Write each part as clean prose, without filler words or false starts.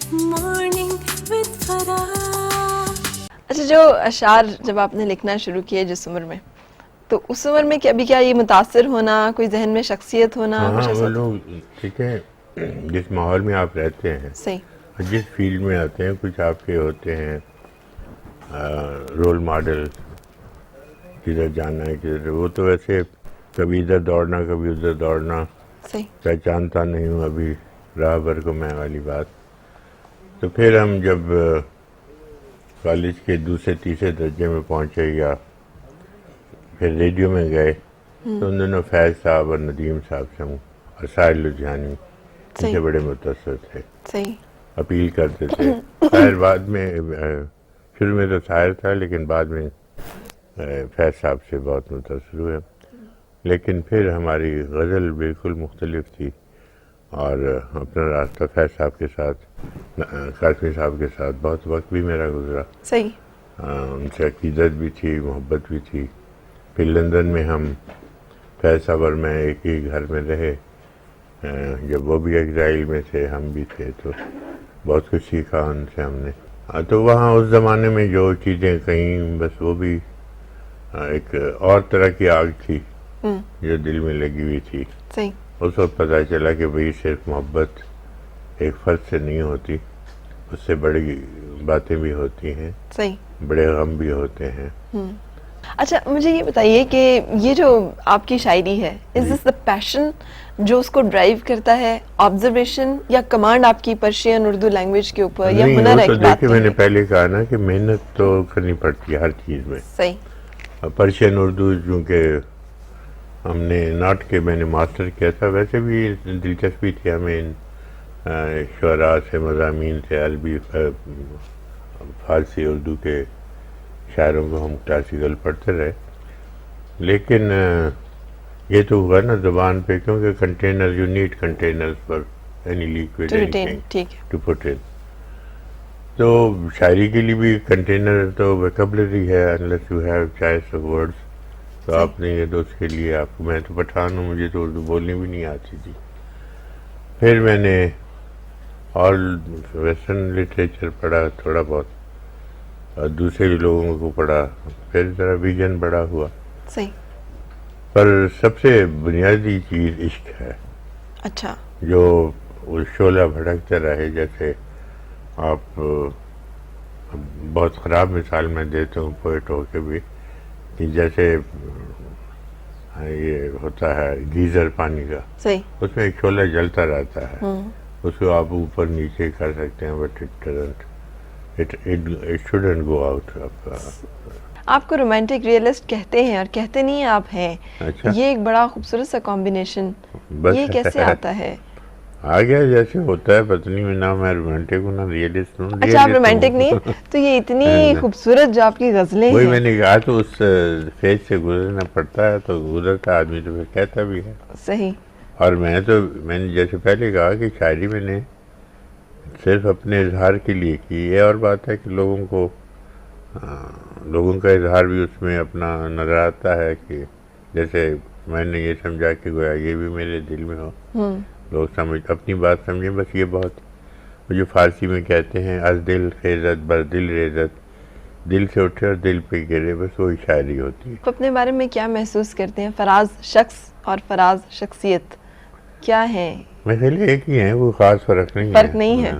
Morning with Farah. اچھا، جو اشعار جب آپ نے لکھنا شروع کیے جس عمر میں، تو اس عمر میں کیا یہ متاثر ہونا، کوئی ذہن میں شخصیت ہونا، ہاں کچھ ایسا وہ ہوتا؟ لوگ ٹھیک ہے، جس ماحول میں آپ رہتے ہیں صحیح. اور جس فیلڈ میں آتے ہیں، کچھ آپ کے ہوتے ہیں رول ماڈل، کدھر جانا ہے کدھر، وہ تو ویسے کبھی ادھر دوڑنا کبھی ادھر دوڑنا، صحیح. پہچانتا نہیں ہوں ابھی راہ بھر کو میں والی بات. تو پھر ہم جب کالج کے دوسرے تیسرے درجے میں پہنچے یا پھر ریڈیو میں گئے تو ان دنوں فیض صاحب اور ندیم صاحب سے ہوں اور ساحر لدھیانی ان سے بڑے متاثر تھے، صحیح. اپیل کرتے تھے. ساحر بعد میں شروع میں تو ساحر تھا لیکن بعد میں فیض صاحب سے بہت متاثر ہوئے. لیکن پھر ہماری غزل بالکل مختلف تھی اور اپنا راستہ فیض صاحب کے ساتھ، قاسمی صاحب کے ساتھ بہت وقت بھی میرا گزرا. صحیح. ان سے عقیدت بھی تھی، محبت بھی تھی. پھر لندن میں ہم فیض صاحب اور میں ایک ہی گھر میں رہے، جب وہ بھی ایگزائل میں تھے ہم بھی تھے، تو بہت کچھ سیکھا ان سے ہم نے. تو وہاں اس زمانے میں جو چیزیں کہیں بس وہ بھی ایک اور طرح کی آگ تھی جو دل میں لگی ہوئی تھی. صحیح. اس وقت پتہ چلا کہ بھئی صرف محبت ایک فرد سے نہیں ہوتی، اس سے بڑی باتیں بھی ہوتی ہیں، صحیح. بڑے غم بھی ہوتے ہیں. اچھا مجھے یہ بتائیے کہ یہ جو آپ کی شاعری ہے، از دس دا پیشن جو اس کو ڈرائیو کرتا ہے، آبزرویشن یا کمانڈ آپ کی پرشین اردو لینگویج کے اوپر، یا نہیں، ہنر وہ ہے تو ایک بات دیکھیے میں نے ہے؟ پہلے کہا نا کہ محنت تو کرنی پڑتی ہے ہر چیز میں. صحیح. پرشین اردو چونکہ ہم نے ناٹ کے میں نے ماسٹر کیا تھا، ویسے بھی دلچسپی تھی ہمیں ان شعراء سے، مضامین سے، عربی فارسی اردو کے شاعروں کو ہم کلاسیکل پڑھتے رہے. لیکن یہ تو ہوا نا زبان پہ، کیونکہ container, you need container for any liquid to any retain. Thing ٹھیک ہے. To put in. تو شاعری کے لیے بھی کنٹینر تو ویکیبلری ہے، unless you have choice of words. تو آپ نے یہ تو اس کے لیے آپ کو، میں تو پٹھان ہوں، مجھے تو اردو بولنی بھی نہیں آتی تھی. پھر میں نے آل ویسٹرن لٹریچر پڑھا تھوڑا بہت، اور دوسرے لوگوں کو پڑھا، پھر ذرا ویژن بڑا ہوا. صحیح. پر سب سے بنیادی چیز عشق ہے، اچھا. جو وہ شعلہ بھڑکتا رہے. جیسے آپ بہت خراب مثال میں دیتا ہوں پوئٹ ہو کے بھی، کہ جیسے یہ ہوتا ہے گیزر پانی کا، صحیح. اس میں ایک شعلہ جلتا رہتا ہے، اس کو آپ اوپر نیچے کر سکتے ہیں، but it shouldn't go out. آپ کو رومانٹک ریئلسٹ کہتے ہیں اور کہتے نہیں ہیں، آپ ہیں. اچھا، یہ ایک بڑا خوبصورت سا کمبینیشن، بس یہ کیسے آتا ہے؟ آ گیا جیسے ہوتا ہے، پتہ نہیں، نہ میں رومانٹک ہوں نہ ریئلسٹ ہوں. اچھا آپ رومانٹک نہیں ہیں، تو یہ اتنی خوبصورت جو آپ کی غزلیں وہی ہیں. میں نے کہا تو اس فیز سے گزرنا پڑتا ہے، تو گزرتا آدمی تو پھر کہتا بھی ہے. صحیح. اور میں نے جیسے پہلے کہا کہ شاعری میں نے صرف اپنے اظہار کے لیے کی. یہ اور بات ہے کہ لوگوں کا اظہار بھی اس میں اپنا نظر آتا ہے، کہ جیسے میں نے یہ سمجھا کہ گویا یہ بھی میرے دل میں ہو، لوگ اپنی بات سمجھیں. بس یہ بہت، جو فارسی میں کہتے ہیں از دل خیزت بر دل ریزت، دل سے اٹھے اور دل پہ گرے، بس وہی شاعری ہوتی ہے. آپ اپنے بارے میں کیا محسوس کرتے ہیں؟ فراز شخص اور فراز شخصیت کیا ہیں؟ میں خیال ایک ہی ہیں، وہ خاص فرق نہیں ہے. فرق نہیں ہے.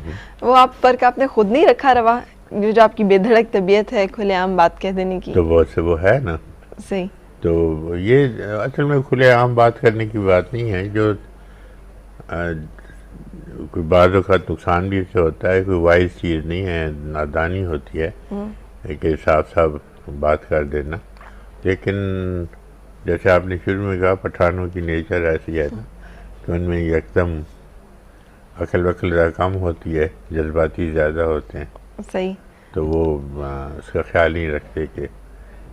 وہ آپ فرق آپ نے خود نہیں رکھا روا، جو آپ کی بے دھڑک طبیعت ہے کھلے عام بات کہہ دینے کی؟ تو بہت سے وہ ہے نا. صحیح. تو یہ اصل میں کھلے عام بات کرنے کی بات نہیں ہے، جو کوئی بعض اوقات نقصان بھی اس سے ہوتا ہے، کوئی وائز چیز نہیں ہے، نادانی ہوتی ہے کہ صاف صاف بات کر دینا. لیکن جیسے آپ نے شروع میں کہا پٹھانوں کی نیچر ایسی ہے نا، تو ان میں یکدم عقل ذرا کم ہوتی ہے، جذباتی زیادہ ہوتے ہیں. صحیح. تو وہ اس کا خیال نہیں رکھتے کہ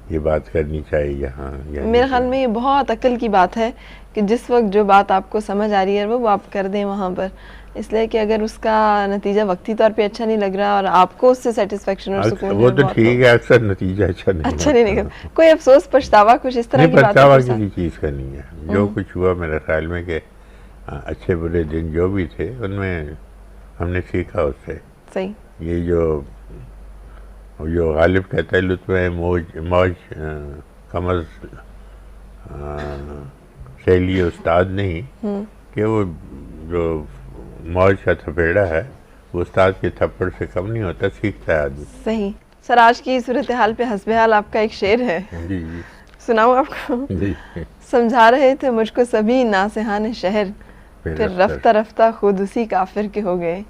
یہ بات کرنی چاہیے یہاں. میرے خیال میں یہ بہت عقل کی بات ہے کہ جس وقت جو بات آپ کو سمجھ آ رہی ہے وہ آپ کر دیں وہاں پر، اس لیے کہ اگر اس کا نتیجہ وقتی طور پہ اچھا نہیں لگ رہا اور آپ کو اس سے سیٹسفیکشن اور سکون وہ تو ٹھیک ہے، اکثر نتیجہ اچھا نہیں نکلتا. کوئی افسوس پچھتاوا کچھ اس طرح کی بات؟ پچھتاوا کسی چیز کا نہیں ہے. جو کچھ ہوا میرے خیال میں کہ اچھے برے دن جو بھی تھے ان میں ہم نے سیکھا اس سے. صحیح. یہ جو غالب کہتا ہے لطف موج کمز سیلی استاد نہیں، کہ وہ جو موج کا تھپیڑا ہے وہ استاد کے تھپڑ سے کم نہیں ہوتا، سیکھتا ہے آدمی. صحیح. سر آج کی صورتحال پہ حسب حال آپ کا ایک شعر ہے، جی جی سناؤں آپ کو؟ جی. سمجھا رہے تھے مجھ کو سبھی ناصحان شہر، پھر رفتہ رفتہ خود اسی کافر کے ہو گئے.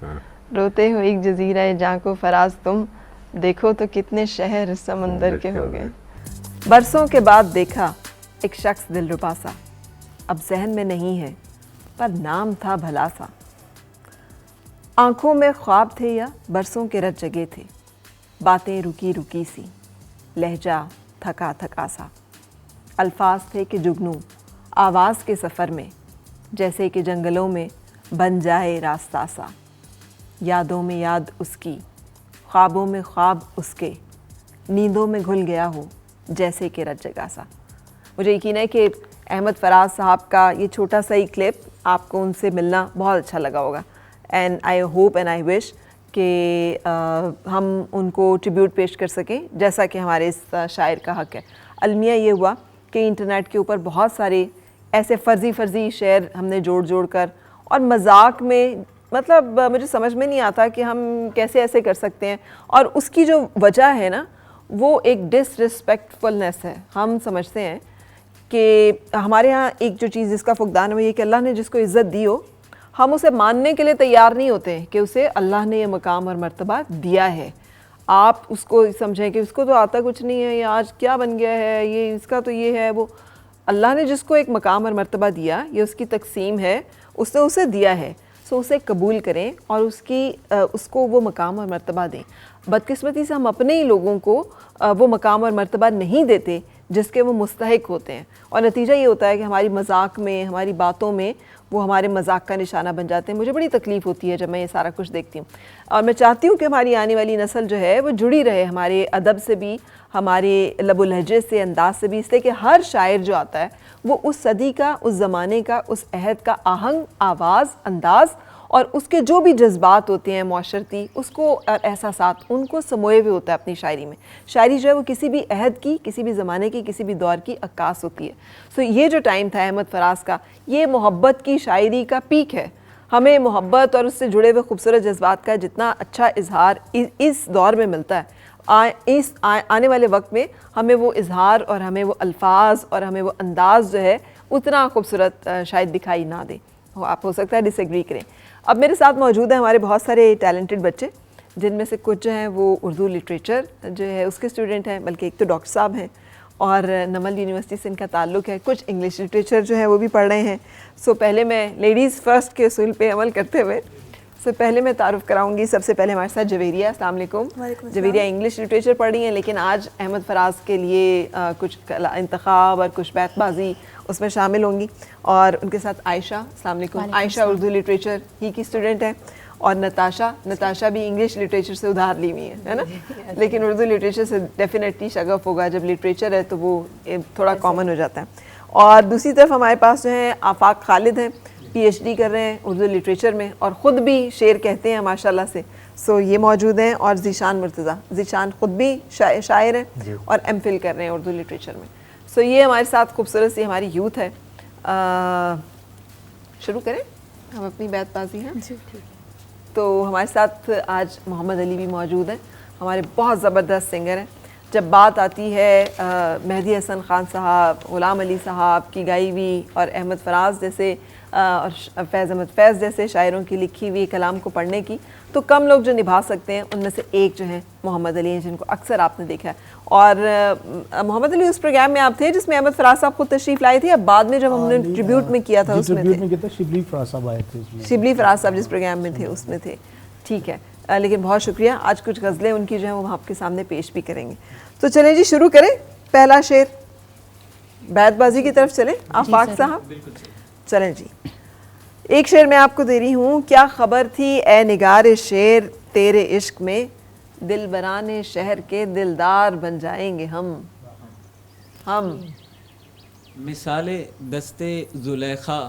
روتے ہو ایک جزیرہ جاں کو فراز تم، دیکھو تو کتنے شہر سمندر کے ہو گئے. برسوں کے بعد دیکھا ایک شخص دلربا سا، اب ذہن میں نہیں ہے پر نام تھا بھلا سا. آنکھوں میں خواب تھے یا برسوں کے رت جگے تھے، باتیں رکی رکی سی، لہجہ تھکا تھکا سا. الفاظ تھے کہ جگنو آواز کے سفر میں، جیسے کہ جنگلوں میں بن جائے راستہ سا. یادوں میں یاد اس کی، خوابوں میں خواب اس کے، نیندوں میں گھل گیا ہو جیسے کہ رت جگا سا. مجھے یقین ہے کہ احمد فراز صاحب کا یہ چھوٹا سا ہی کلپ آپ کو ان سے ملنا بہت اچھا لگا ہوگا. And I hope and I wish کہ ہم ان کو ٹریبیوٹ پیش کر سکیں جیسا کہ ہمارے اس شاعر کا حق ہے. المیہ یہ ہوا کہ انٹرنیٹ کے اوپر بہت سارے ایسے فرضی شعر ہم نے جوڑ کر اور مذاق میں، مطلب مجھے سمجھ میں نہیں آتا کہ ہم کیسے ایسے کر سکتے ہیں. اور اس کی جو وجہ ہے نا وہ ایک ڈس ریسپیکٹفلنس ہے. ہم سمجھتے ہیں کہ ہمارے ہاں ایک جو چیز جس کا فقدان ہے وہ یہ کہ اللہ نے جس کو عزت دی ہو ہم اسے ماننے کے لیے تیار نہیں ہوتے کہ اسے اللہ نے یہ مقام اور مرتبہ دیا ہے. آپ اس کو سمجھیں کہ اس کو تو آتا کچھ نہیں ہے، یہ آج کیا بن گیا ہے، یہ اس کا تو یہ ہے وہ. اللہ نے جس کو ایک مقام اور مرتبہ دیا، یہ اس کی تقسیم ہے، اس نے اسے دیا ہے، سو اسے قبول کریں اور اس کو وہ مقام اور مرتبہ دیں. بدقسمتی سے ہم اپنے ہی لوگوں کو وہ مقام اور مرتبہ نہیں دیتے جس کے وہ مستحق ہوتے ہیں، اور نتیجہ یہ ہوتا ہے کہ ہماری مذاق میں، ہماری باتوں میں وہ ہمارے مذاق کا نشانہ بن جاتے ہیں. مجھے بڑی تکلیف ہوتی ہے جب میں یہ سارا کچھ دیکھتی ہوں، اور میں چاہتی ہوں کہ ہماری آنے والی نسل جو ہے وہ جڑی رہے ہمارے ادب سے بھی، ہمارے لب و لہجے سے، انداز سے بھی، اس لیے کہ ہر شاعر جو آتا ہے وہ اس صدی کا، اس زمانے کا، اس عہد کا آہنگ، آواز، انداز اور اس کے جو بھی جذبات ہوتے ہیں معاشرتی، اس کو اور احساسات ان کو سموئے ہوئے ہوتا ہے اپنی شاعری میں. شاعری جو ہے وہ کسی بھی عہد کی، کسی بھی زمانے کی، کسی بھی دور کی عکاس ہوتی ہے. سو یہ جو ٹائم تھا احمد فراز کا، یہ محبت کی شاعری کا پیک ہے. ہمیں محبت اور اس سے جڑے ہوئے خوبصورت جذبات کا جتنا اچھا اظہار اس دور میں ملتا ہے، اس آنے والے وقت میں ہمیں وہ اظہار اور ہمیں وہ الفاظ اور ہمیں وہ انداز جو ہے اتنا خوبصورت شاید دکھائی نہ دے. آپ ہو سکتا ہے ڈس ایگری کریں. اب میرے ساتھ موجود ہیں ہمارے بہت سارے ٹیلنٹڈ بچے، جن میں سے کچھ جو ہیں وہ اردو لٹریچر جو ہے اس کے اسٹوڈنٹ ہیں، بلکہ ایک تو ڈاکٹر صاحب ہیں اور نمل یونیورسٹی سے ان کا تعلق ہے. کچھ انگلش لٹریچر جو ہے وہ بھی پڑھ رہے ہیں. سو پہلے میں لیڈیز فرسٹ کے اصول پہ عمل کرتے ہوئے پہلے میں تعارف کراؤں گی. سب سے پہلے ہمارے ساتھ جویریہ. السلام علیکم. جویریہ انگلش لٹریچر پڑھ رہی ہیں، لیکن آج احمد فراز کے لیے کچھ انتخاب اور کچھ بیت بازی اس میں شامل ہوں گی. اور ان کے ساتھ عائشہ. السلام علیکم. عائشہ اردو لٹریچر ہی کی اسٹوڈنٹ ہے. اور نتاشا بھی انگلش لٹریچر سے ادھار لی ہوئی ہے نا، لیکن اردو لٹریچر سے ڈیفینیٹلی شغف ہوگا. جب لٹریچر ہے تو وہ تھوڑا کامن ہو جاتا ہے. اور دوسری طرف ہمارے پاس جو ہیں آفاق خالد ہیں، پی ایچ ڈی کر رہے ہیں اردو لٹریچر میں اور خود بھی شعر کہتے ہیں ماشاءاللہ سے. سو یہ موجود ہیں. اور ذیشان مرتضیٰ. ذیشان خود بھی شاعر ہیں اور ایم فل کر رہے ہیں اردو لٹریچر میں. سو یہ ہمارے ساتھ خوبصورت سی ہماری یوتھ ہے. شروع کریں ہم اپنی بیت بازی ہیں. تو ہمارے ساتھ آج محمد علی بھی موجود ہیں، ہمارے بہت زبردست سنگر ہیں. جب بات آتی ہے مہدی حسن خان صاحب، غلام علی صاحب کی گائی ہوئی اور احمد فراز جیسے اور فیض احمد فیض جیسے شاعروں کی لکھی ہوئی کلام کو پڑھنے کی، تو کم لوگ جو نبھا سکتے ہیں ان میں سے ایک جو ہیں محمد علی ہیں، جن کو اکثر آپ نے دیکھا ہے. اور محمد علی اس پروگرام میں آپ تھے جس میں احمد فراز صاحب خود تشریف لائے تھے، اب بعد میں جب ہم نے ٹریبیوٹ میں کیا تھا اس میں تھے. شبلی فراز صاحب آئے تھے. شبلی فراز صاحب جس پروگرام میں تھے اس میں تھے. ٹھیک ہے، لیکن بہت شکریہ. آج کچھ غزلیں ان کی جو ہیں وہ آپ کے سامنے پیش بھی کریں گے. تو چلیں جی شروع کریں. پہلا شعر بیت بازی کی طرف چلیں. آفاق صاحب چلیں جی. ایک شعر میں آپ کو دے رہی ہوں. کیا خبر تھی اے نگار شعر تیرے عشق میں، دل بران شہر کے دلدار بن جائیں گے ہم. مثال دستے زلیخا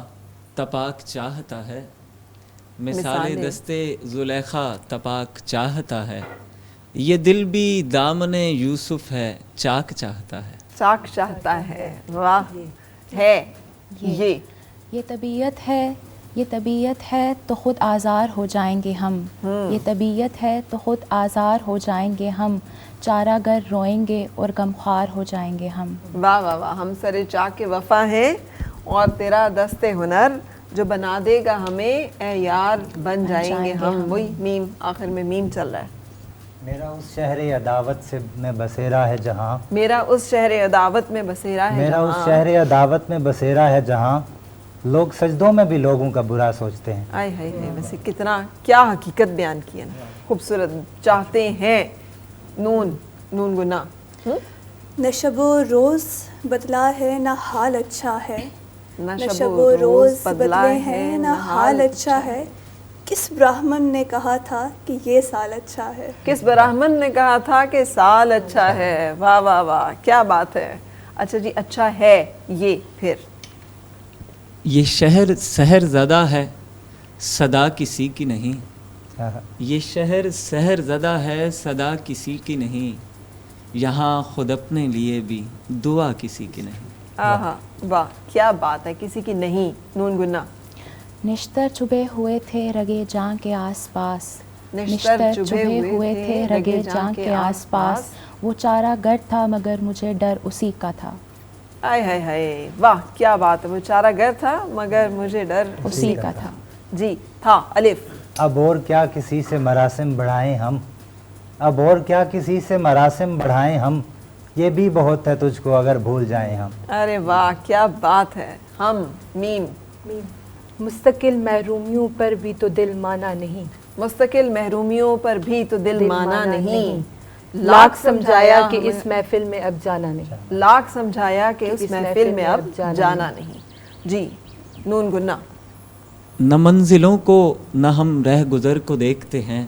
تپاک چاہتا ہے، مثال دستے زلیخا تپاک چاہتا ہے، یہ دل بھی دامن یوسف ہے چاک چاہتا ہے. چاک چاہتا ہے. واہ. ہے یہ طبیعت ہے، یہ طبیعت ہے تو خود آزار ہو جائیں گے ہم. یہ طبیعت ہے تو خود آزار ہو جائیں گے ہم، چارہ گر روئیں گے اور غمخوار ہو جائیں گے ہم. واہ واہ واہ. ہم سر چاک کے وفا ہیں اور تیرا دست ہنر جو بنا دے گا ہمیں اے یار بن جائیں گے ہم. وہی میم آخر میں میم چل رہا ہے. میرا اس شہر عداوت سے میں بسیرا ہے جہاں، میرا اس شہر عداوت میں بسیرا ہے میرا اس جہاں. شہر عداوت میں بسیرا ہے جہاں، لوگ سجدوں میں بھی لوگوں کا برا سوچتے ہیں. آئے ہائے ہائے. ویسے کتنا کیا حقیقت بیان کی ہے نا. خوبصورت. چاہتے ہیں نون گنا. نہ شب و روز بدلا ہے نہ حال اچھا ہے، نہ نہ شب و روز بدلے ہیں نہ حال اچھا ہے، کس براہمن نے کہا تھا کہ یہ سال اچھا ہے. کس براہمن نے کہا تھا کہ سال اچھا ہے. واہ واہ واہ کیا بات ہے. اچھا جی اچھا ہے یہ پھر. یہ شہر سحر زدہ ہے صدا کسی کی نہیں، یہ شہر سحر زدہ ہے صدا کسی کی نہیں، یہاں خود اپنے لیے بھی دعا کسی کی نہیں. آہا واہ کیا بات ہے. کسی کی نہیں. نون گنا. نشتر چبھے ہوئے تھے رگے جاں کے آس پاس، نشتر چبھے ہوئے تھے رگے جاں کے آس پاس، وہ چارہ گر تھا مگر مجھے ڈر اسی کا تھا. آئے ہائے ہائے. واہ کیا بات ہے. وہ چارہ گر تھا مگر مجھے ڈر اسی کا تھا. جی تھا. الف. اب اور کیا کسی سے مراسم بڑھائیں ہم، اب اور کیا کسی سے مراسم بڑھائیں ہم، یہ بھی بہت ہے تجھ کو اگر بھول جائیں ہم. ارے واہ کیا بات ہے. ہم میم. مستقل محرومیوں پر بھی تو دل مانا نہیں، مستقل محرومیوں پر بھی تو دل مانا نہیں، لاکھ سمجھایا کہ اس محفل میں اب جانا نہیں. لاکھ سمجھایا کہ اس محفل میں اب جانا نہیں. جی نون گنا. نہ منزلوں کو نہ ہم رہ گزر کو دیکھتے ہیں،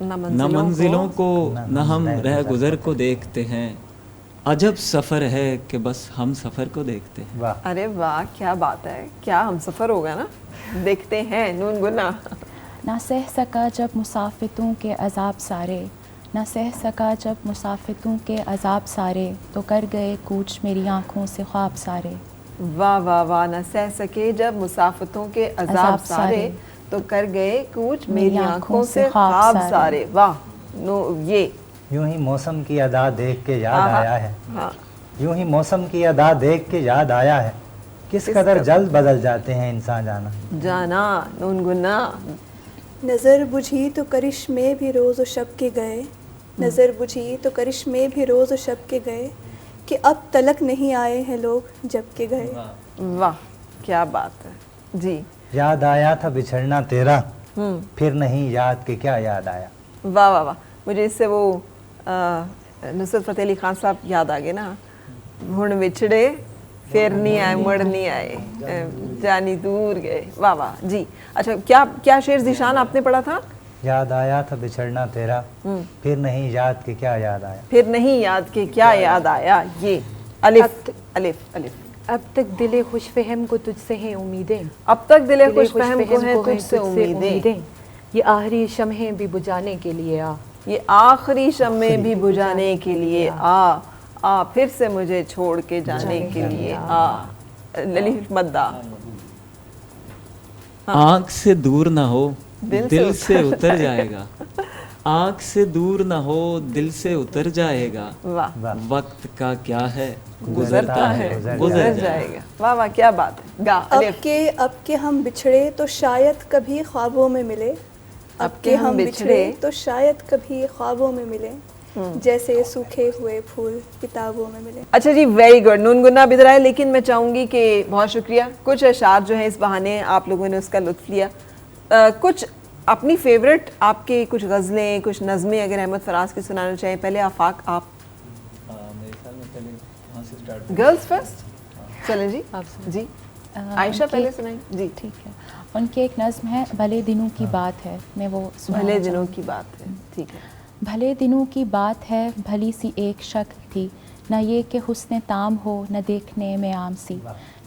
نہ منزلوں کو نہ ہم رہ گزر کو دیکھتے ہیں، عجب سفر ہے کہ بس ہم سفر کو دیکھتے ہیں. واہ. ارے واہ کیا بات ہے. کیا ہم سفر ہوگا نا. دیکھتے ہیں. نون گنا. نہ سہ سکا جب مسافتوں کے عذاب سارے، نہ سہ سکا جب مسافتوں کے عذاب سارے، تو کر گئے کوچ میری آنکھوں سے خواب سارے. واہ واہ واہ. نہ سہ سکے جب مسافتوں کے عذاب سارے، تو کر گئے کوچ میری آنکھوں سے خواب سارے. واہ. یہ یوں ہی موسم کی ادا دیکھ کے یاد آیا ہے، یوں ہی موسم کی ادا دیکھ کے یاد آیا ہے، کس قدر جلد بدل جاتے ہیں انسان جانا. نون گنا. نظر بجھی تو کرشمے بھی روز و شب کے گئے، نظر بجھی تو کرشمے بھی روز و شب کے گئے، کہ اب تلک نہیں آئے ہیں لوگ جب کے گئے. واہ کیا بات ہے. جی یاد آیا تھا بچھڑنا تیرا، پھر نہیں یاد کہ کیا یاد آیا. واہ واہ واہ. مجھے اس سے وہ نصرت فتح علی خان صاحب یاد آ گئے نا. ہن وچھڑے پھر نہیں آئے مڑ نہیں آئے جانی دور گئے. واہ واہ. جی اچھا کیا شعر ذیشان آپ نے پڑھا تھا. یاد آیا تھا بچھڑنا تیرا، پھر نہیں یاد کہ کیا یاد آیا. پھر نہیں یاد کہ کیا یاد آیا. یہ الف. الف. الف. اب تک دل خوش فہم کو تجھ سے ہیں امیدیں، اب تک دل خوش فہم کو ہیں تجھ سے امیدیں، یہ آخری شمعیں بھی بجھانے کے لیے آ، یہ آخری شمعیں بھی بجھانے کے لیے آ پھر سے مجھے چھوڑ کے جانے کے لیے آ. للیف مدہ. آنکھ سے دور نہ ہو دل سے اتر جائے گا، آنکھ سے دور نہ ہو دل سے اتر جائے گا، وقت کا کیا ہے گزرتا ہے گزر جائے گا. واہ واہ کیا بات ہے. گا. اب کے ہم بچھڑے تو شاید کبھی خوابوں میں ملے، اب کے ہم بچھڑے تو شاید کبھی خوابوں میں ملے، جیسے سوکھے ہوئے پھول کتابوں میں ملے. اچھا جی ویری گڈ. نون گنا بدر آئے. لیکن میں چاہوں گی کہ بہت شکریہ. کچھ اشعار جو ہیں اس بہانے آپ لوگوں نے اس کا لطف لیا. کچھ اپنی فیوریٹ آپ کے کچھ غزلیں کچھ نظمیں اگر احمد فراز کی سنانا چاہیں. پہلے آفاق آپ. Girls first. چلیں جی. جی عائشہ پہلے سنائیں. جی ٹھیک ہے. ان کی ایک نظم ہے بھلے دنوں کی بات ہے، میں وہ بھلے دنوں کی بات ہے. ٹھیک ہے. بھلے دنوں کی بات ہے بھلی سی ایک شک تھی، نہ یہ کہ حسن تام ہو نہ دیکھنے میں عام سی،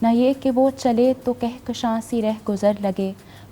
نہ یہ کہ وہ چلے تو کہکشاں سی رہ گزر لگے،